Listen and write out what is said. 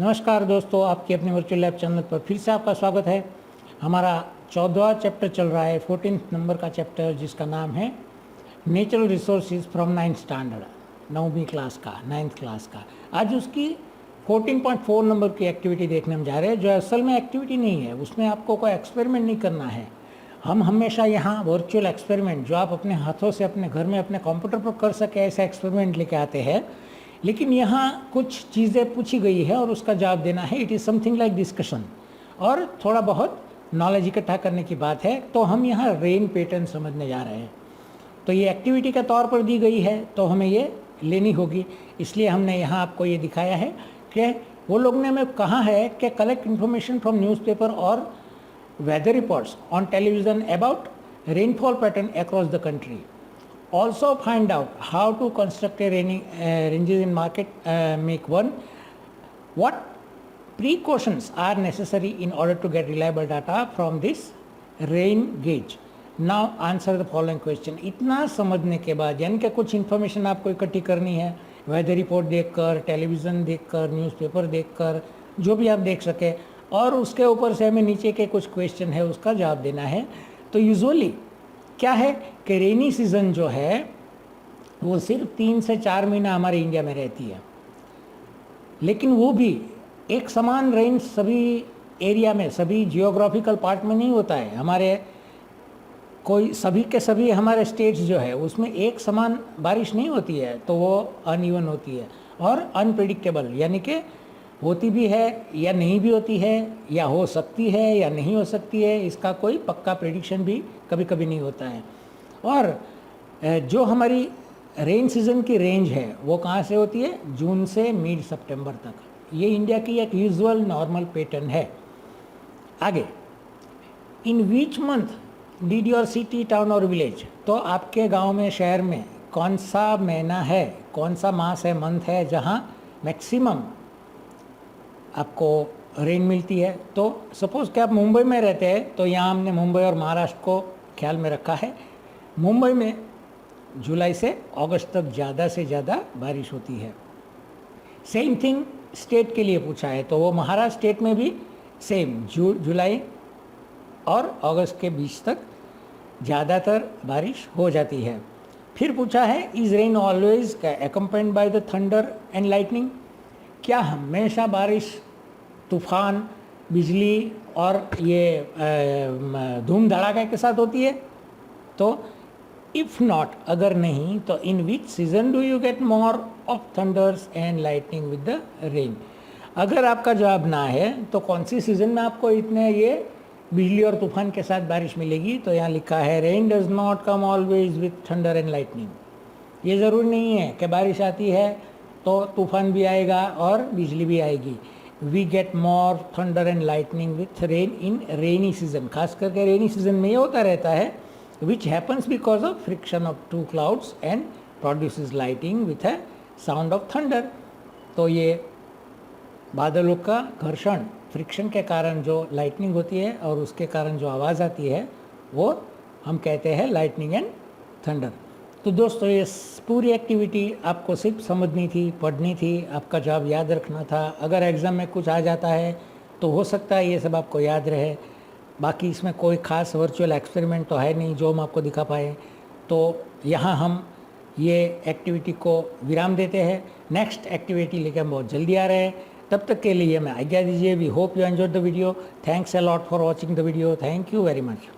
नमस्कार दोस्तों, आपके अपने वर्चुअल लैब चैनल पर फिर से आपका स्वागत है। हमारा 14वां चैप्टर चल रहा है, 14 नंबर का चैप्टर, जिसका नाम है natural resources from 9th standard, 9वीं क्लास का, 9th क्लास का। आज उसकी 14.4 नंबर की एक्टिविटी देखने हम जा रहे हैं, जो असल में एक्टिविटी नहीं है, उसमें आपको कोई एक्सपेरिमेंट नहीं करना है। हम हमेशा यहाँ वर्चुअल एक्सपेरिमेंट जो आप अपने हाथों से अपने घर में अपने कंप्यूटर पर कर सके, ऐसे एक्सपेरिमेंट लेके आते हैं। लेकिन यहाँ कुछ चीज़ें पूछी गई है और उसका जवाब देना है। It is something like discussion और थोड़ा बहुत नॉलेज इकट्ठा करने की बात है। तो हम यहाँ रेन पैटर्न समझने जा रहे हैं। तो ये एक्टिविटी के तौर पर दी गई है, तो हमें ये लेनी होगी। इसलिए हमने यहाँ आपको ये दिखाया है कि वो लोग ने हमें कहा है कि कलेक्ट इन्फॉर्मेशन फ्रॉम न्यूज़पेपर और weather reports on television about rainfall pattern across the country. Also find out how to construct a ranges in market make one. What precautions are necessary in order to get reliable data from this rain gauge. Now answer the following question. इतना समझने के बाद, यानी कि कुछ information आपको इकट्ठी करनी है, वेदर रिपोर्ट देखकर, टेलीविज़न देखकर, न्यूज़पेपर देखकर, जो भी आप देख सके, और उसके ऊपर से हमें नीचे के कुछ क्वेश्चन है उसका जवाब देना है। तो यूजुअली क्या है कि रेनी सीज़न जो है वो सिर्फ 3 से 4 महीना हमारे इंडिया में रहती है, लेकिन वो भी एक समान रेन सभी एरिया में, सभी जियोग्राफिकल पार्ट में नहीं होता है। हमारे कोई सभी के सभी हमारे स्टेट्स जो है उसमें एक समान बारिश नहीं होती है, तो वो अनइवन होती है और अनप्रेडिक्टेबल, यानी कि होती भी है या नहीं भी होती है, या हो सकती है या नहीं हो सकती है, इसका कोई पक्का प्रेडिक्शन भी कभी कभी नहीं होता है। और जो हमारी रेन सीज़न की रेंज है वो कहाँ से होती है? जून से मिड सितंबर तक। ये इंडिया की एक यूजुअल नॉर्मल पैटर्न है। आगे, in which month did your city town और विलेज, तो आपके गांव में, शहर में कौन सा महीना है, कौन सा मास है, मंथ है जहां मैक्सिमम आपको रेन मिलती है। तो सपोज़ कि आप मुंबई में रहते हैं, तो यहाँ हमने मुंबई और महाराष्ट्र को ख्याल में रखा है। मुंबई में जुलाई से अगस्त तक ज़्यादा से ज़्यादा बारिश होती है। सेम थिंग स्टेट के लिए पूछा है, तो वो महाराष्ट्र स्टेट में भी सेम जुलाई और अगस्त के बीच तक ज़्यादातर बारिश हो जाती है। फिर पूछा है, is rain always accompanied by the thunder and lightning, क्या हमेशा बारिश, तूफान, बिजली और ये धूम धड़ाके के साथ होती है? तो इफ़ नॉट, अगर नहीं, तो in which season do you get more of thunders and lightning with the rain. अगर आपका जवाब ना है तो कौन सी सीज़न में आपको इतने ये बिजली और तूफान के साथ बारिश मिलेगी? तो यहाँ लिखा है, rain does not come always with thunder and lightning. ये ज़रूरी नहीं है कि बारिश आती है तो तूफान भी आएगा और बिजली भी आएगी। We get more thunder and lightning with rain in rainy season, खास करके रेनी सीजन में ये होता रहता है, which happens because of friction of two clouds and produces lighting with a sound of thunder. तो ये बादलों का घर्षण, फ्रिक्शन के कारण जो लाइटनिंग होती है और उसके कारण जो आवाज़ आती है वो हम कहते हैं लाइटनिंग एंड थंडर। तो दोस्तों, ये पूरी एक्टिविटी आपको सिर्फ समझनी थी, पढ़नी थी, आपका जवाब याद रखना था। अगर एग्ज़ाम में कुछ आ जाता है तो हो सकता है ये सब आपको याद रहे। बाकी इसमें कोई ख़ास वर्चुअल एक्सपेरिमेंट तो है नहीं जो हम आपको दिखा पाए। तो यहाँ हम ये एक्टिविटी को विराम देते हैं। नेक्स्ट एक्टिविटी लेकर हम बहुत जल्दी आ रहे हैं। तब तक के लिए मैं आज्ञा दीजिए। We hope you enjoyed the video. Thanks a lot for watching the video. Thank you very much.